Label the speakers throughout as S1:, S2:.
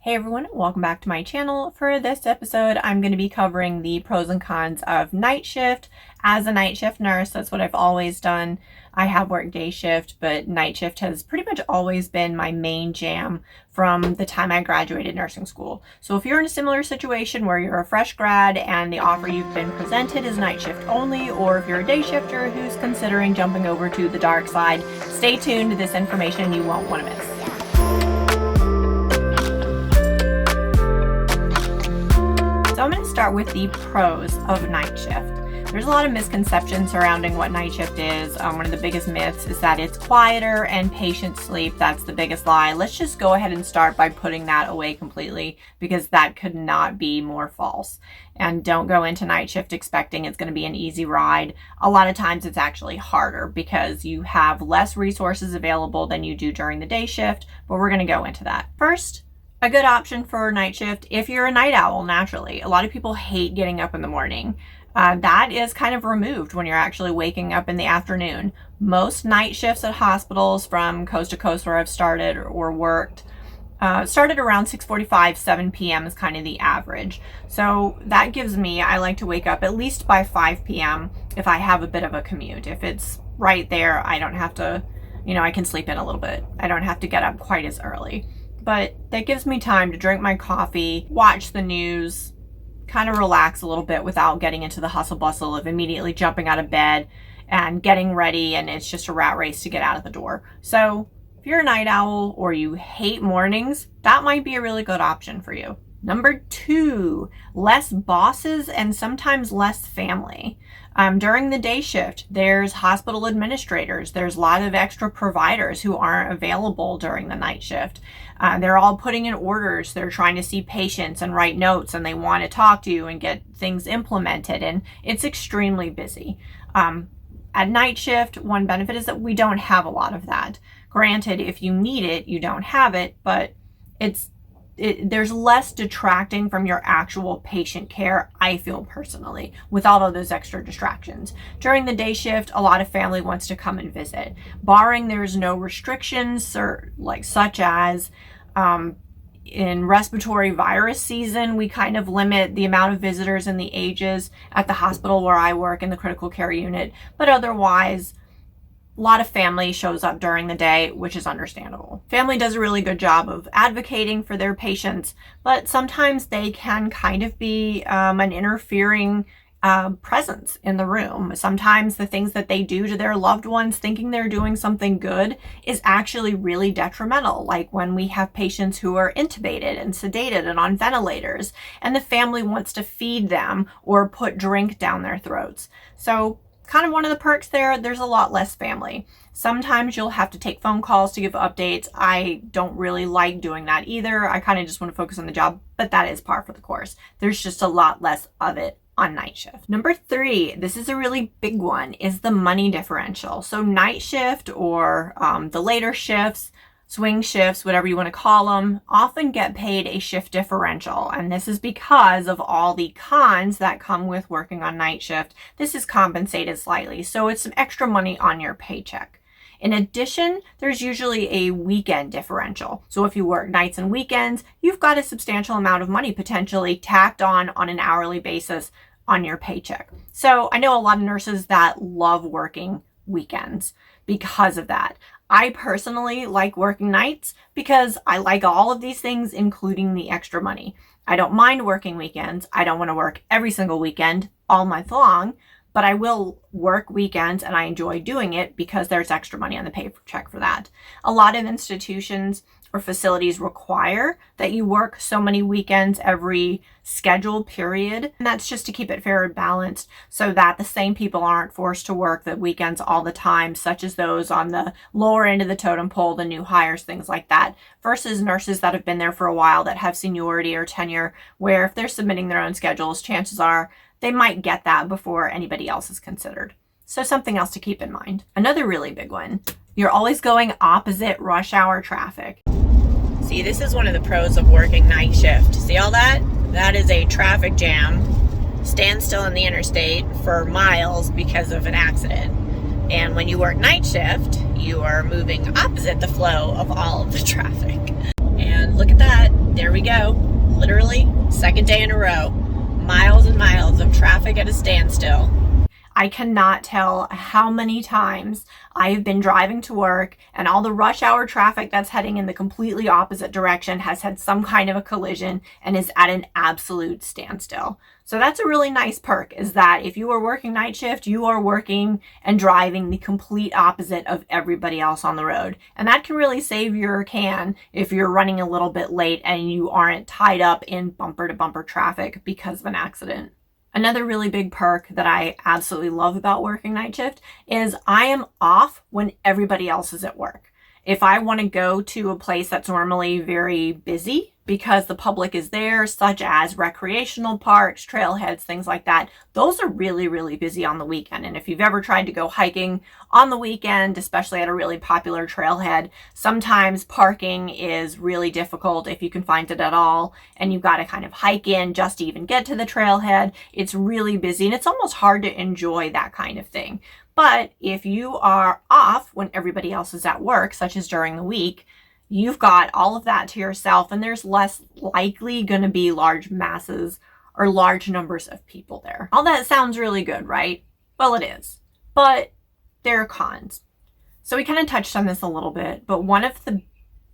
S1: Hey everyone, welcome back to my channel. For this episode, I'm going to be covering the pros and cons of night shift. As a night shift nurse, that's what I've always done. I have worked day shift, but night shift has pretty much always been my main jam from the time I graduated nursing school. So if you're in a similar situation where you're a fresh grad and the offer you've been presented is night shift only, or if you're a day shifter who's considering jumping over to the dark side, stay tuned to this information you won't want to miss. So I'm going to start with the pros of night shift. There's a lot of misconceptions surrounding what night shift is. One of the biggest myths is that it's quieter and patients sleep. That's the biggest lie. Let's just go ahead and start by putting that away completely, because that could not be more false. And don't go into night shift expecting it's going to be an easy ride. A lot of times it's actually harder because you have less resources available than you do during the day shift, but we're going to go into that. First, a good option for night shift if you're a night owl naturally. A lot of people hate getting up in the morning. That is kind of removed when you're actually waking up in the afternoon. Most night shifts at hospitals from coast to coast where I've started or worked started around 6:45, 7 p.m. is kind of the average. So that gives me, I like to wake up at least by 5 p.m. if I have a bit of a commute. If it's right there, I don't have to, I can sleep in a little bit. I don't have to get up quite as early. But that gives me time to drink my coffee, watch the news, kind of relax a little bit without getting into the hustle bustle of immediately jumping out of bed and getting ready, and it's just a rat race to get out of the door. So if you're a night owl or you hate mornings, that might be a really good option for you. Number 2, less bosses and sometimes less family. During the day shift, there's hospital administrators. There's a lot of extra providers who aren't available during the night shift. They're all putting in orders. They're trying to see patients and write notes, and they want to talk to you and get things implemented, and it's extremly busy. At night shift, one benefit is that we don't have a lot of that. Granted, if you need it, you don't have it, but there's less detracting from your actual patient care, I feel personally, with all of those extra distractions. During the day shift, a lot of family wants to come and visit. Barring there's no restrictions, such as in respiratory virus season, we kind of limit the amount of visitors and the ages at the hospital where I work in the critical care unit. But otherwise, a lot of family shows up during the day, which is understandable. Family does a really good job of advocating for their patients, but sometimes they can kind of be an interfering presence in the room. Sometimes the things that they do to their loved ones thinking they're doing something good is actually really detrimental, like when we have patients who are intubated and sedated and on ventilators, and the family wants to feed them or put drink down their throats. So kind of one of the perks there's a lot less family. Sometimes you'll have to take phone calls to give updates. I don't really like doing that either. I kind of just want to focus on the job, but that is par for the course. There's just a lot less of it on night shift. Number 3, this is a really big one, is the money differential. So night shift or the later shifts, swing shifts, whatever you want to call them, often get paid a shift differential. And this is because of all the cons that come with working on night shift. This is compensated slightly, so it's some extra money on your paycheck. In addition, there's usually a weekend differential. So if you work nights and weekends, you've got a substantial amount of money potentially tacked on an hourly basis on your paycheck. So I know a lot of nurses that love working weekends because of that. I personally like working nights because I like all of these things, including the extra money. I don't mind working weekends. I don't want to work every single weekend all month long, but I will work weekends and I enjoy doing it because there's extra money on the paycheck for that. A lot of institutions or facilities require that you work so many weekends every scheduled period. And that's just to keep it fair and balanced so that the same people aren't forced to work the weekends all the time, such as those on the lower end of the totem pole, the new hires, things like that, versus nurses that have been there for a while that have seniority or tenure, where if they're submitting their own schedules, chances are they might get that before anybody else is considered. So something else to keep in mind. Another really big one, you're always going opposite rush hour traffic. See, this is one of the pros of working night shift. See all that? That is a traffic jam. Stand still on the interstate for miles because of an accident. And when you work night shift, you are moving opposite the flow of all of the traffic. And look at that. There we go. Second day in a row. Miles and miles of traffic at a standstill. I cannot tell how many times I've been driving to work and all the rush hour traffic that's heading in the completely opposite direction has had some kind of a collision and is at an absolute standstill. So that's a really nice perk, is that if you are working night shift, you are working and driving the complete opposite of everybody else on the road. And that can really save your can if you're running a little bit late and you aren't tied up in bumper to bumper traffic because of an accident. Another really big perk that I absolutely love about working night shift is I am off when everybody else is at work. If I want to go to a place that's normally very busy because the public is there, such as recreational parks, trailheads, things like that, those are really, really busy on the weekend. And if you've ever tried to go hiking on the weekend, especially at a really popular trailhead, sometimes parking is really difficult if you can find it at all. And you've got to kind of hike in just to even get to the trailhead. It's really busy and it's almost hard to enjoy that kind of thing. But if you are off when everybody else is at work, such as during the week, you've got all of that to yourself and there's less likely going to be large masses or large numbers of people there. All that sounds really good, right? Well, it is. But there are cons. So we kind of touched on this a little bit, but one of the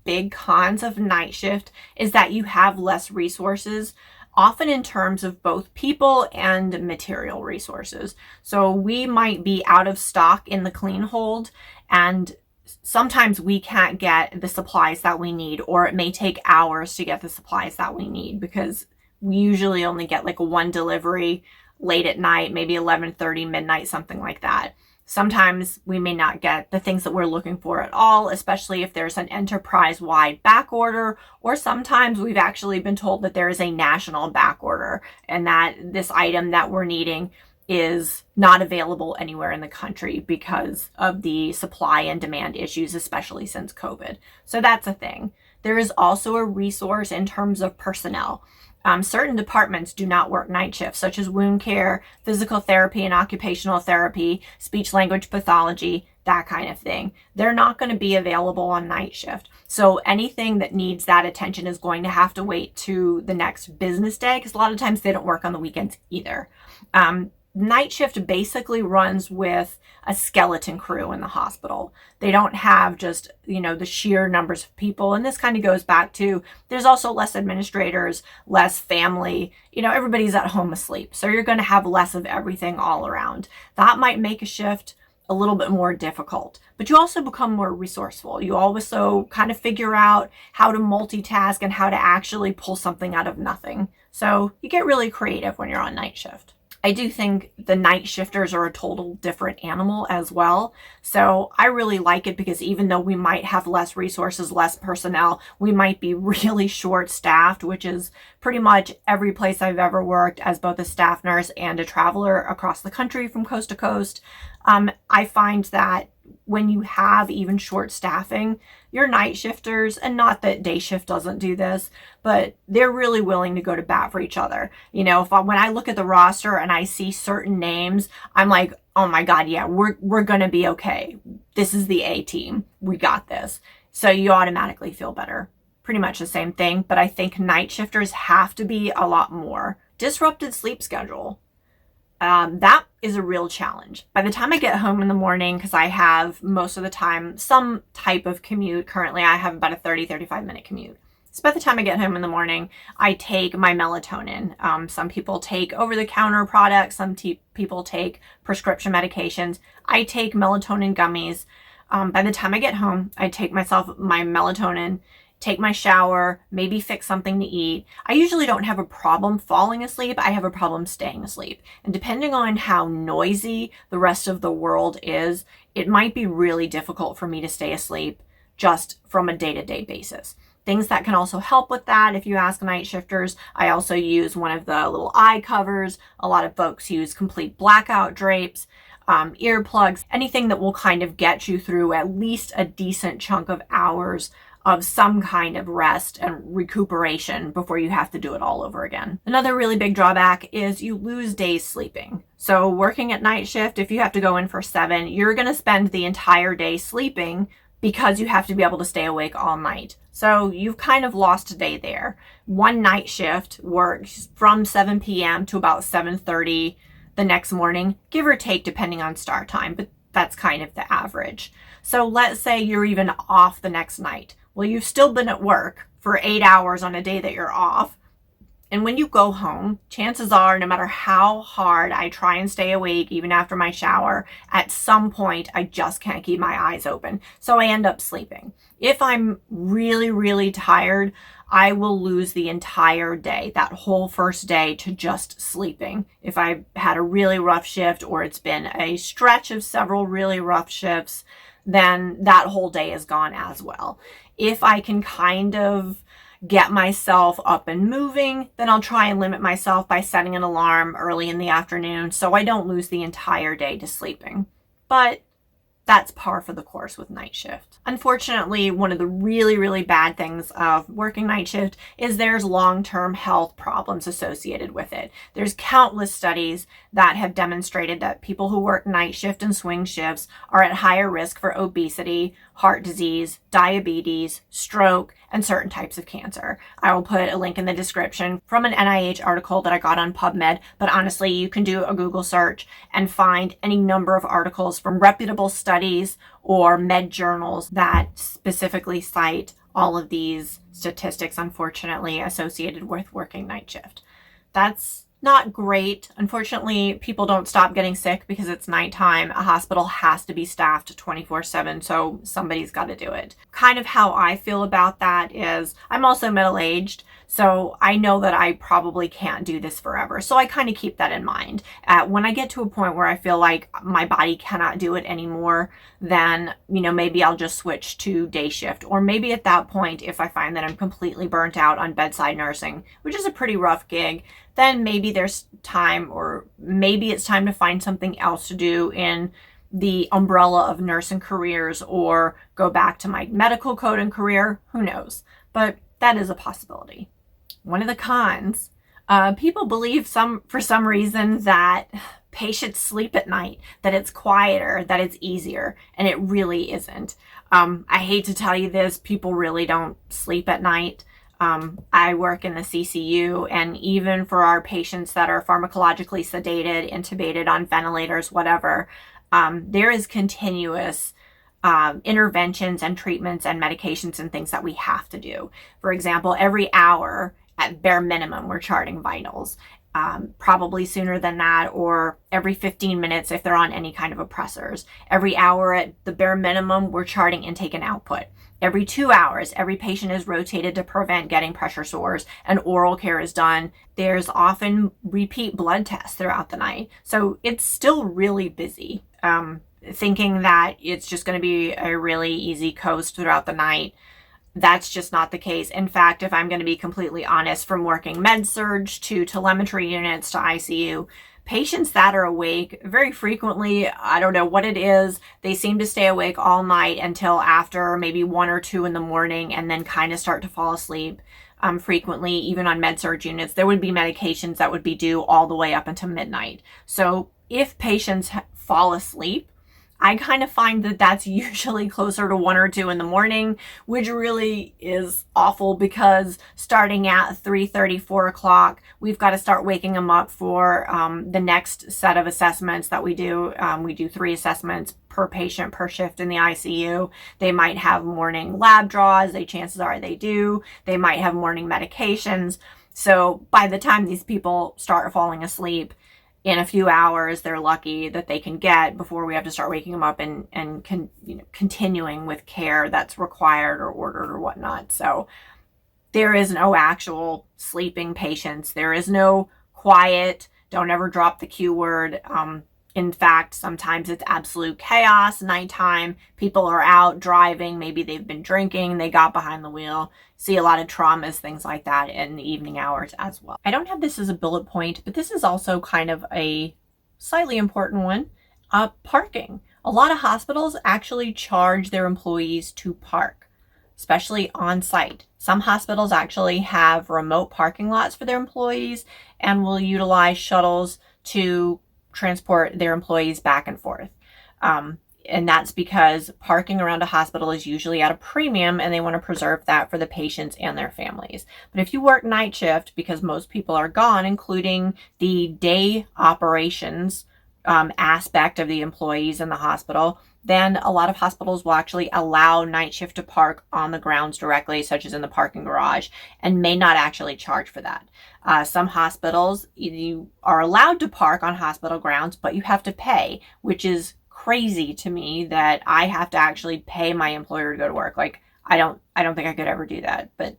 S1: big cons of night shift is that you have less resources, often in terms of both people and material resources. So we might be out of stock in the clean hold, and sometimes we can't get the supplies that we need, or it may take hours to get the supplies that we need because we usually only get like one delivery late at night, maybe 11:30, midnight, something like that. Sometimes we may not get the things that we're looking for at all, especially if there's an enterprise-wide back order, or sometimes we've actually been told that there is a national back order and that this item that we're needing is not available anywhere in the country because of the supply and demand issues, especially since COVID. So that's a thing. There is also a resource in terms of personnel. Certain departments do not work night shifts, such as wound care, physical therapy and occupational therapy, speech language pathology, that kind of thing. They're not going to be available on night shift. So anything that needs that attention is going to have to wait to the next business day, because a lot of times they don't work on the weekends either. Night shift basically runs with a skeleton crew in the hospital. They don't have just, the sheer numbers of people. And this kind of goes back to, there's also less administrators, less family, everybody's at home asleep. So you're going to have less of everything all around. That might make a shift a little bit more difficult, but you also become more resourceful. You also kind of figure out how to multitask and how to actually pull something out of nothing. So you get really creative when you're on night shift. I do think the night shifters are a total different animal as well. So I really like it because even though we might have less resources, less personnel, we might be really short staffed, which is pretty much every place I've ever worked as both a staff nurse and a traveler across the country from coast to coast. I find that when you have even short staffing, your night shifters, and not that day shift doesn't do this, but they're really willing to go to bat for each other. When I look at the roster and I see certain names, I'm like, oh my God, yeah, we're going to be okay. This is the A team. We got this. So you automatically feel better. Pretty much the same thing, but I think night shifters have to be a lot more. Disrupted sleep schedule. That is a real challenge. By the time I get home in the morning, because I have most of the time some type of commute. Currently, I have about a 35 minute commute. So by the time I get home in the morning, I take my melatonin. Some people take over-the-counter products. Some people take prescription medications. I take melatonin gummies. By the time I get home, I take myself my melatonin, take my shower, maybe fix something to eat. I usually don't have a problem falling asleep. I have a problem staying asleep. And depending on how noisy the rest of the world is, it might be really difficult for me to stay asleep just from a day-to-day basis. Things that can also help with that, if you ask night shifters, I also use one of the little eye covers. A lot of folks use complete blackout drapes, earplugs, anything that will kind of get you through at least a decent chunk of hours of some kind of rest and recuperation before you have to do it all over again. Another really big drawback is you lose days sleeping. So working at night shift, if you have to go in for 7, you're going to spend the entire day sleeping because you have to be able to stay awake all night. So you've kind of lost a day there. One night shift works from 7 p.m. to about 7:30 the next morning, give or take depending on start time, but that's kind of the average. So let's say you're even off the next night. Well, you've still been at work for 8 hours on a day that you're off. And when you go home, chances are, no matter how hard I try and stay awake, even after my shower, at some point I just can't keep my eyes open. So I end up sleeping. If I'm really, really tired, I will lose the entire day, that whole first day, to just sleeping. If I've had a really rough shift or it's been a stretch of several really rough shifts, then that whole day is gone as well. If I can kind of get myself up and moving, then I'll try and limit myself by setting an alarm early in the afternoon so I don't lose the entire day to sleeping. But that's par for the course with night shift. Unfortunately, one of the really, really bad things of working night shift is there's long-term health problems associated with it. There's countless studies that have demonstrated that people who work night shift and swing shifts are at higher risk for obesity, heart disease, diabetes, stroke, and certain types of cancer. I will put a link in the description from an NIH article that I got on PubMed, but honestly, you can do a Google search and find any number of articles from reputable studies or med journals that specifically cite all of these statistics, unfortunately, associated with working night shift. That's not great. Unfortunately, people don't stop getting sick because it's nighttime. A hospital has to be staffed 24/7, so somebody's got to do it. Kind of how I feel about that is I'm also middle-aged, so I know that I probably can't do this forever. So I kind of keep that in mind. When I get to a point where I feel like my body cannot do it anymore, then, maybe I'll just switch to day shift. Or maybe at that point, if I find that I'm completely burnt out on bedside nursing, which is a pretty rough gig, then maybe there's time, or maybe it's time to find something else to do in the umbrella of nursing careers, or go back to my medical coding career. Who knows? But that is a possibility. One of the cons, people believe for some reason that patients sleep at night, that it's quieter, that it's easier, and it really isn't. I hate to tell you this, people really don't sleep at night. I work in the CCU, and even for our patients that are pharmacologically sedated, intubated on ventilators, whatever, there is continuous interventions and treatments and medications and things that we have to do. For example, every hour at bare minimum, we're charting vitals. Probably sooner than that, or every 15 minutes if they're on any kind of oppressors. Every hour at the bare minimum, we're charting intake and output. Every 2 hours, every patient is rotated to prevent getting pressure sores, and oral care is done. There's often repeat blood tests throughout the night. So it's still really busy. Thinking that it's just going to be a really easy coast throughout the night, that's just not the case. In fact, if I'm going to be completely honest, from working med-surg to telemetry units to ICU, patients that are awake very frequently, I don't know what it is, they seem to stay awake all night until after maybe 1 or 2 in the morning, and then kind of start to fall asleep. Frequently, even on med-surg units, there would be medications that would be due all the way up until midnight. So if patients fall asleep, I kind of find that that's usually closer to 1 or 2 in the morning, which really is awful, because starting at 3:30, 4 o'clock, we've got to start waking them up for the next set of assessments that we do. We do 3 assessments per patient per shift in the ICU. They might have morning lab draws. Chances are they do. They might have morning medications. So by the time these people start falling asleep, in a few hours, they're lucky that they can get before we have to start waking them up and continuing with care that's required or ordered or whatnot. So there is no actual sleeping patients. There is no quiet. Don't ever drop the Q word. In fact, sometimes it's absolute chaos. Nighttime, people are out driving. Maybe they've been drinking. They got behind the wheel. See a lot of traumas, things like that in the evening hours as well. I don't have this as a bullet point, but this is also kind of a slightly important one. Parking. A lot of hospitals actually charge their employees to park, especially on site. Some hospitals actually have remote parking lots for their employees and will utilize shuttles to transport their employees back and forth. And that's because parking around a hospital is usually at a premium and they want to preserve that for the patients and their families. But if you work night shift, because most people are gone, including the day operations aspect of the employees in the hospital, then a lot of hospitals will actually allow night shift to park on the grounds directly, such as in the parking garage, and may not actually charge for that. Some hospitals, you are allowed to park on hospital grounds, but you have to pay, which is crazy to me that I have to actually pay my employer to go to work. Like, I don't think I could ever do that. But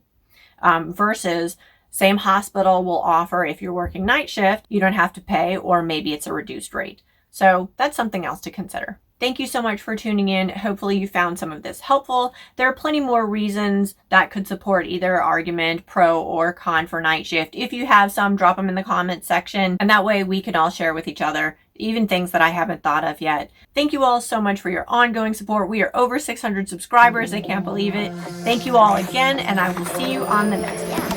S1: versus same hospital will offer, if you're working night shift, you don't have to pay, or maybe it's a reduced rate. So that's something else to consider. Thank you so much for tuning in. Hopefully you found some of this helpful. There are plenty more reasons that could support either argument, pro or con for night shift. If you have some, drop them in the comments section, and that way we can all share with each other, even things that I haven't thought of yet. Thank you all so much for your ongoing support. We are over 600 subscribers. I can't believe it. Thank you all again, and I will see you on the next one.